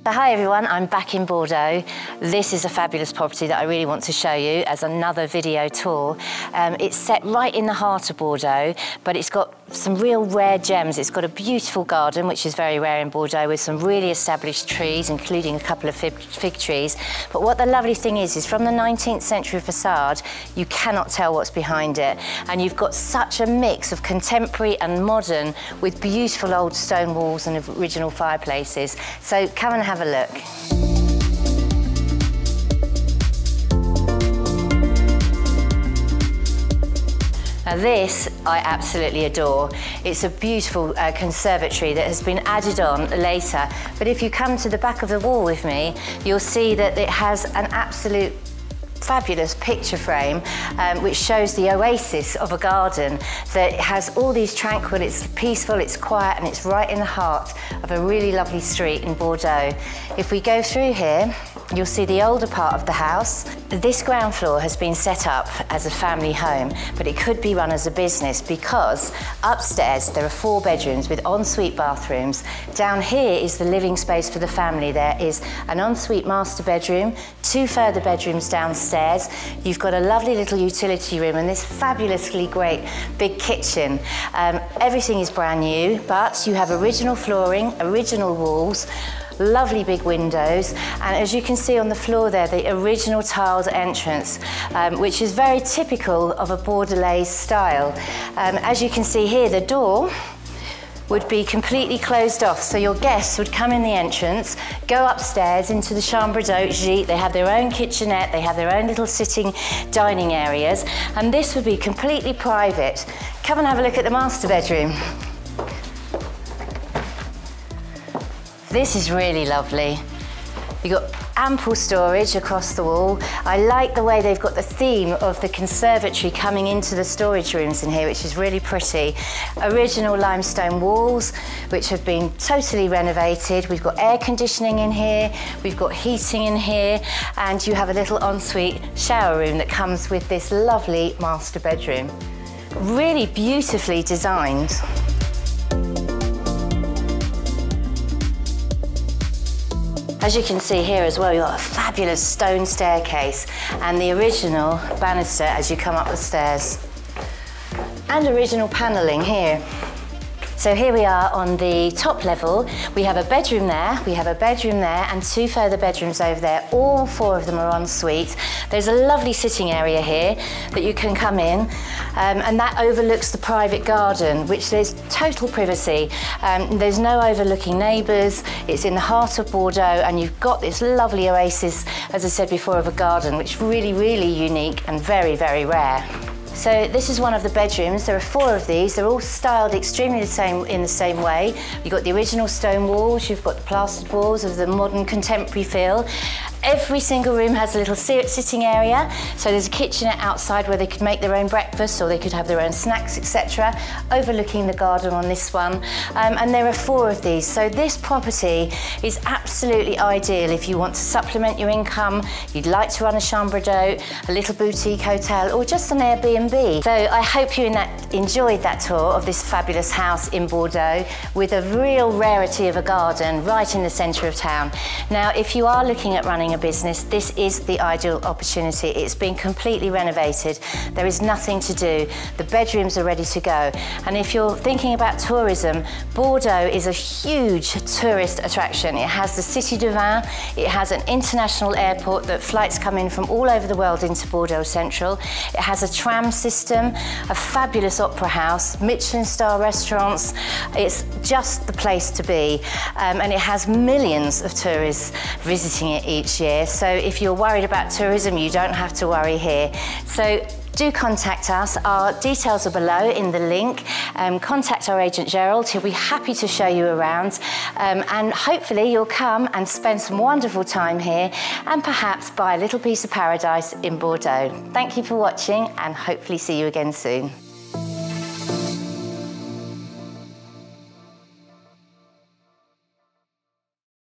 So hi everyone, I'm back in Bordeaux. This is a fabulous property that I really want to show you as another video tour. It's set right in the heart of Bordeaux, but it's got some real rare gems. It's got a beautiful garden, which is very rare in Bordeaux, with some really established trees, including a couple of fig trees. But what the lovely thing is from the 19th century facade, you cannot tell what's behind it. And you've got such a mix of contemporary and modern with beautiful old stone walls and original fireplaces. So come and have a look. Now this I absolutely adore. It's a beautiful conservatory that has been added on later, but if you come to the back of the wall with me, you'll see that it has an absolute fabulous picture frame which shows the oasis of a garden that has all these tranquil, it's peaceful, it's quiet, and it's right in the heart of a really lovely street in Bordeaux. If we go through here, you'll see the older part of the house. This ground floor has been set up as a family home, but it could be run as a business because upstairs there are 4 bedrooms with ensuite bathrooms. Down here is the living space for the family. There is an ensuite master bedroom, 2 further bedrooms downstairs. You've got a lovely little utility room and this fabulously great big kitchen. Everything is brand new, but you have original flooring, original walls, lovely big windows, and as you can see on the floor there, the original tiled entrance, which is very typical of a Bordelais style. As you can see here, the door would be completely closed off, so your guests would come in the entrance, go upstairs into the chambre d'hôte. They have their own kitchenette, they have their own little sitting dining areas, and this would be completely private. Come and have a look at the master bedroom. This is really lovely. You've got ample storage across the wall. I like the way they've got the theme of the conservatory coming into the storage rooms in here, which is really pretty. Original limestone walls, which have been totally renovated. We've got air conditioning in here, we've got heating in here, and you have a little ensuite shower room that comes with this lovely master bedroom. Really beautifully designed. As you can see here as well, you've got a fabulous stone staircase and the original banister as you come up the stairs. And original panelling here. So here we are on the top level. We have a bedroom there, we have a bedroom there, and 2 further bedrooms over there. All 4 of them are en suite. There's a lovely sitting area here that you can come in, and that overlooks the private garden, which there's total privacy. There's no overlooking neighbours. It's in the heart of Bordeaux, and you've got this lovely oasis, as I said before, of a garden, which is really, really unique and very, very rare. So this is one of the bedrooms. There are 4 of these. They're all styled extremely in the same way. You've got the original stone walls, you've got the plastered walls of the modern contemporary feel. Every single room has a little sitting area. So there's a kitchenette outside where they could make their own breakfast or they could have their own snacks, etc. Overlooking the garden on this one. And there are 4 of these. So this property is absolutely ideal if you want to supplement your income, you'd like to run a chambre d'hôte, a little boutique hotel, or just an Airbnb. So I hope you enjoyed that tour of this fabulous house in Bordeaux with a real rarity of a garden right in the centre of town. Now, if you are looking at running a business, this is the ideal opportunity. It's been completely renovated. There is nothing to do. The bedrooms are ready to go. And if you're thinking about tourism, Bordeaux is a huge tourist attraction. It has the Cité du Vin. It has an international airport that flights come in from all over the world into Bordeaux Central. It has a tram system, a fabulous opera house, Michelin star restaurants. It's just the place to be. And it has millions of tourists visiting it each year. So if you're worried about tourism, you don't have to worry here. So do contact us. Our details are below in the link. Contact our agent Gerald. He'll be happy to show you around. And hopefully you'll come and spend some wonderful time here and perhaps buy a little piece of paradise in Bordeaux. Thank you for watching and hopefully see you again soon.